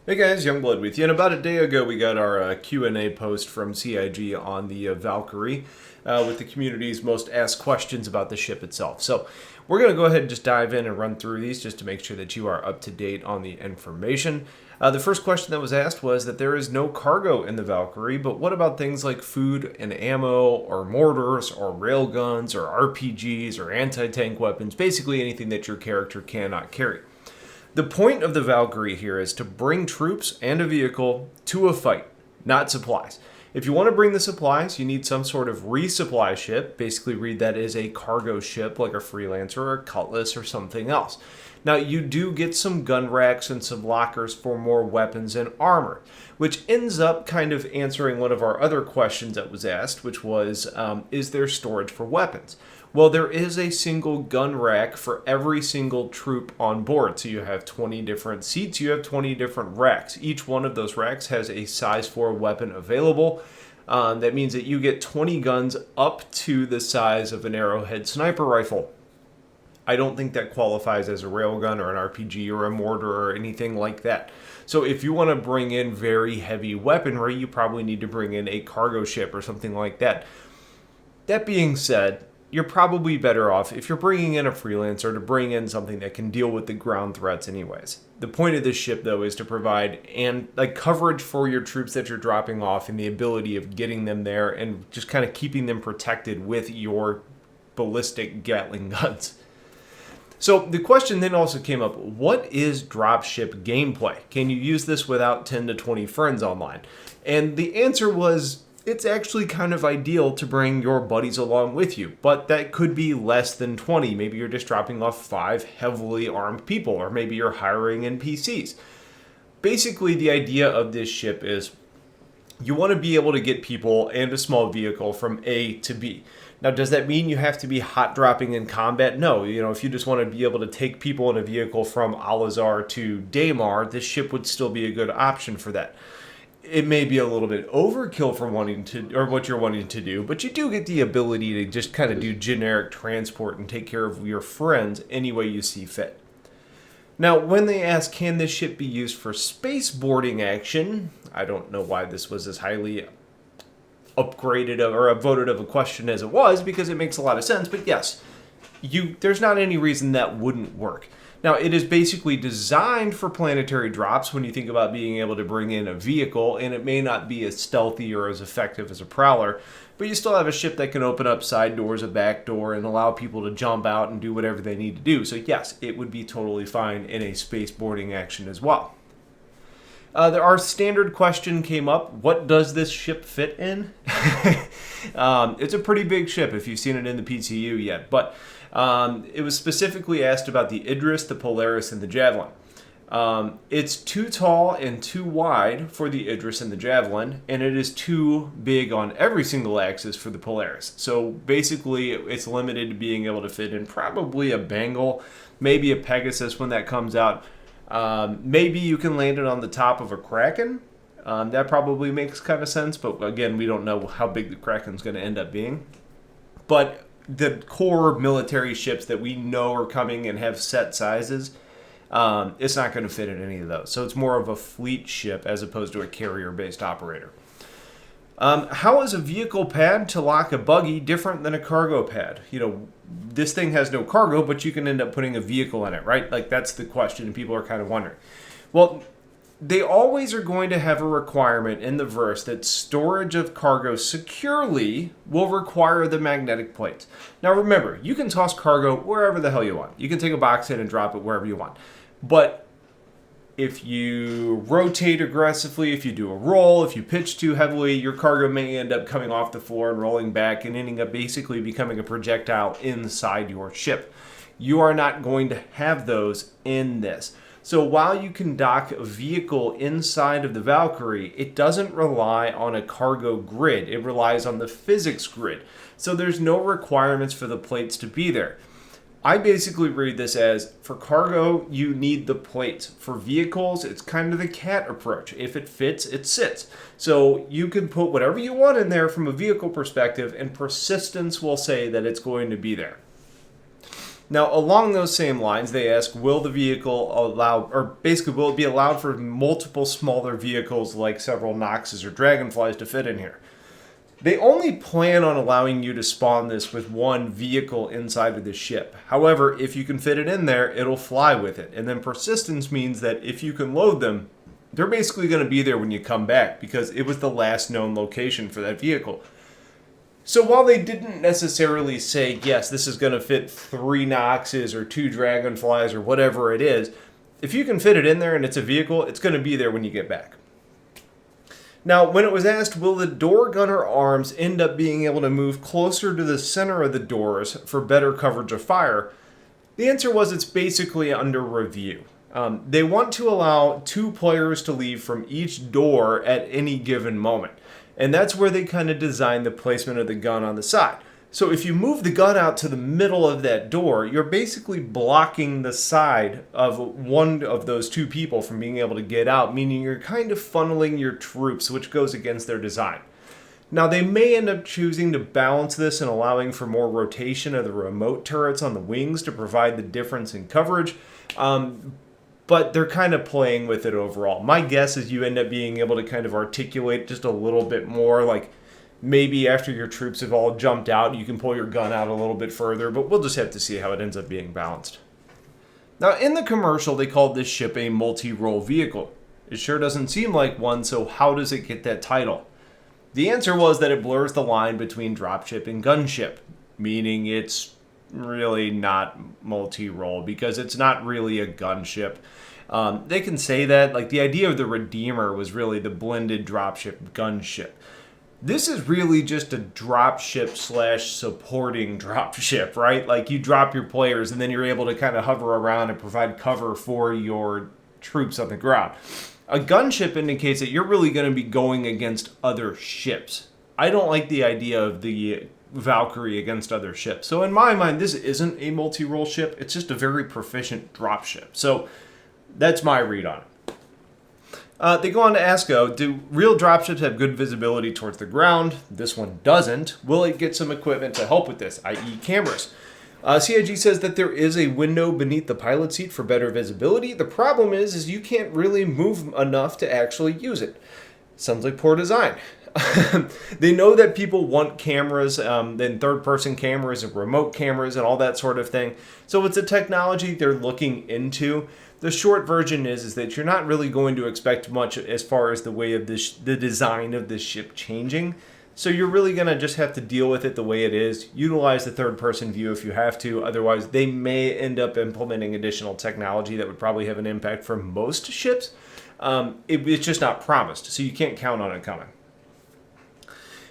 Hey guys, Youngblood with you. And about a day ago, we got our Q&A post from CIG on the Valkyrie with the community's most asked questions about the ship itself. So we're going to go ahead and just dive in and run through these just to make sure that you are up to date on the information. The first question that was asked was that there is no cargo in the Valkyrie, but what about things like food and ammo or mortars or railguns or RPGs or anti-tank weapons, basically anything that your character cannot carry? The point of the Valkyrie here is to bring troops and a vehicle to a fight, not supplies. If you want to bring the supplies, you need some sort of resupply ship. Basically read that as a cargo ship like a Freelancer or a Cutlass or something else. Now you do get some gun racks and some lockers for more weapons and armor, which ends up kind of answering one of our other questions that was asked, which was, is there storage for weapons? Well, there is a single gun rack for every single troop on board. So you have 20 different seats, you have 20 different racks. Each one of those racks has a size 4 weapon available. That means that you get 20 guns up to the size of an arrowhead sniper rifle. I don't think that qualifies as a railgun or an RPG or a mortar or anything like that. So if you want to bring in very heavy weaponry, you probably need to bring in a cargo ship or something like that. That being said, you're probably better off if you're bringing in a Freelancer to bring in something that can deal with the ground threats anyways. The point of this ship, though, is to provide coverage for your troops that you're dropping off and the ability of getting them there and just kind of keeping them protected with your ballistic Gatling guns. So the question then also came up, what is dropship gameplay? Can you use this without 10 to 20 friends online? And the answer was, it's actually kind of ideal to bring your buddies along with you, but that could be less than 20. Maybe you're just dropping off 5 heavily armed people, or maybe you're hiring NPCs. Basically, the idea of this ship is you want to be able to get people and a small vehicle from A to B. Now, does that mean you have to be hot dropping in combat? No. If you just want to be able to take people in a vehicle from Al-Azhar to Daymar, this ship would still be a good option for that. It may be a little bit overkill for what you're wanting to do, but you do get the ability to just kind of do generic transport and take care of your friends any way you see fit. Now, when they ask, can this ship be used for space-boarding action? I don't know why this was as highly upgraded or voted of a question as it was, because it makes a lot of sense, but yes, there's not any reason that wouldn't work. Now, it is basically designed for planetary drops when you think about being able to bring in a vehicle, and it may not be as stealthy or as effective as a Prowler, but you still have a ship that can open up side doors, a back door, and allow people to jump out and do whatever they need to do. So yes, it would be totally fine in a space boarding action as well. Our standard question came up, what does this ship fit in? It's a pretty big ship if you've seen it in the PCU yet, but it was specifically asked about the Idris, the Polaris, and the Javelin. It's too tall and too wide for the Idris and the Javelin, and it is too big on every single axis for the Polaris. So basically, it's limited to being able to fit in probably a Bengal, maybe a Pegasus when that comes out. Maybe you can land it on the top of a Kraken. That probably makes kind of sense, but again, we don't know how big the Kraken's going to end up being. But the core military ships that we know are coming and have set sizes, it's not going to fit in any of those. So it's more of a fleet ship as opposed to a carrier-based operator. How is a vehicle pad to lock a buggy different than a cargo pad? This thing has no cargo, but you can end up putting a vehicle in it, right? Like, that's the question, and people are kind of wondering. Well, they always are going to have a requirement in the verse that storage of cargo securely will require the magnetic plates. Now remember, you can toss cargo wherever the hell you want. You can take a box in and drop it wherever you want. But if you rotate aggressively, if you do a roll, if you pitch too heavily, your cargo may end up coming off the floor and rolling back and ending up basically becoming a projectile inside your ship. You are not going to have those in this. So while you can dock a vehicle inside of the Valkyrie, it doesn't rely on a cargo grid. It relies on the physics grid. So there's no requirements for the plates to be there. I basically read this as, for cargo, you need the plates. For vehicles, it's kind of the cat approach. If it fits, it sits. So you can put whatever you want in there from a vehicle perspective, and persistence will say that it's going to be there. Now, along those same lines, they ask, will the vehicle allow, or basically, will it be allowed for multiple smaller vehicles like several Noxes or Dragonflies to fit in here? They only plan on allowing you to spawn this with one vehicle inside of the ship. However, if you can fit it in there, it'll fly with it. And then persistence means that if you can load them, they're basically going to be there when you come back because it was the last known location for that vehicle. So while they didn't necessarily say, yes, this is going to fit 3 Noxes or 2 Dragonflies or whatever it is, if you can fit it in there and it's a vehicle, it's going to be there when you get back. Now, when it was asked, will the door gunner arms end up being able to move closer to the center of the doors for better coverage of fire? The answer was it's basically under review. They want to allow 2 players to leave from each door at any given moment. And that's where they kind of design the placement of the gun on the side. So if you move the gun out to the middle of that door, you're basically blocking the side of one of those 2 people from being able to get out, meaning you're kind of funneling your troops, which goes against their design. Now, they may end up choosing to balance this and allowing for more rotation of the remote turrets on the wings to provide the difference in coverage, but they're kind of playing with it overall. My guess is you end up being able to kind of articulate just a little bit more, like maybe after your troops have all jumped out, you can pull your gun out a little bit further, but we'll just have to see how it ends up being balanced. Now, in the commercial, they called this ship a multi-role vehicle. It sure doesn't seem like one, so how does it get that title? The answer was that it blurs the line between dropship and gunship, meaning it's really not multi-role because it's not really a gunship. They can say that, like the idea of the Redeemer was really the blended dropship gunship. This is really just a dropship / supporting dropship, right? Like you drop your players and then you're able to kind of hover around and provide cover for your troops on the ground. A gunship indicates that you're really going to be going against other ships. I don't like the idea of the Valkyrie against other ships. So in my mind, this isn't a multi-role ship. It's just a very proficient dropship. So that's my read on it. They go on to ask, do real dropships have good visibility towards the ground? This one doesn't. Will it get some equipment to help with this, i.e. cameras? CIG says that there is a window beneath the pilot seat for better visibility. The problem is you can't really move enough to actually use it. Sounds like poor design. They know that people want cameras, then third-person cameras and remote cameras and all that sort of thing. So it's a technology they're looking into. The short version is that you're not really going to expect much as far as the way of the design of this ship changing. So you're really going to just have to deal with it the way it is. Utilize the third-person view if you have to. Otherwise, they may end up implementing additional technology that would probably have an impact for most ships. It's just not promised, so you can't count on it coming.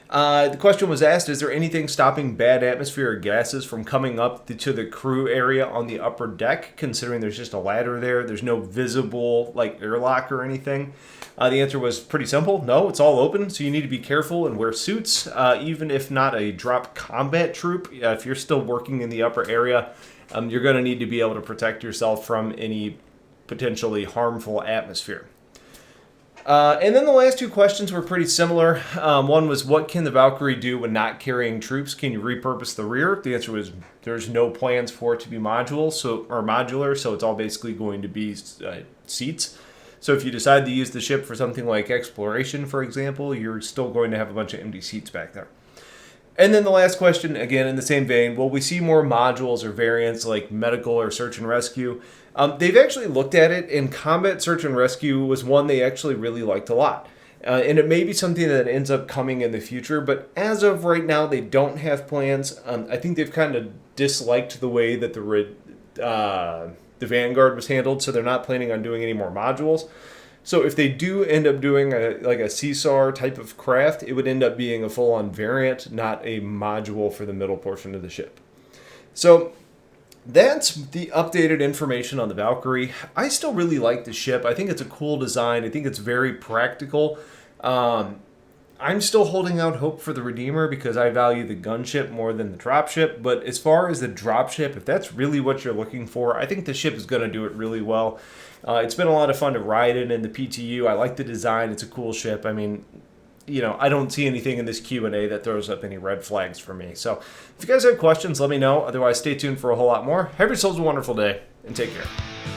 The question was asked, is there anything stopping bad atmospheric gases from coming up to the crew area on the upper deck, considering there's just a ladder there? There's no visible airlock or anything. The answer was pretty simple. No, it's all open, so you need to be careful and wear suits. Even if not a drop combat troop, if you're still working in the upper area, you're going to need to be able to protect yourself from any potentially harmful atmosphere. And then the last 2 questions were pretty similar. One was, what can the Valkyrie do when not carrying troops? Can you repurpose the rear? The answer was, there's no plans for it to be modular, so it's all basically going to be seats. So if you decide to use the ship for something like exploration, for example, you're still going to have a bunch of empty seats back there. And then the last question, again in the same vein, will we see more modules or variants like medical or search and rescue? They've actually looked at it, and combat search and rescue was one they actually really liked a lot. And it may be something that ends up coming in the future, but as of right now, they don't have plans. I think they've kind of disliked the way that the Vanguard was handled, so they're not planning on doing any more modules. So if they do end up doing a CSAR type of craft, it would end up being a full-on variant, not a module for the middle portion of the ship. So that's the updated information on the Valkyrie. I still really like the ship. I think it's a cool design. I think it's very practical. I'm still holding out hope for the Redeemer because I value the gunship more than the dropship. But as far as the dropship, if that's really what you're looking for, I think the ship is going to do it really well. It's been a lot of fun to ride it in the PTU. I like the design. It's a cool ship. I mean, you know, I don't see anything in this Q&A that throws up any red flags for me. So if you guys have questions, let me know. Otherwise, stay tuned for a whole lot more. Have yourselves a wonderful day, and take care.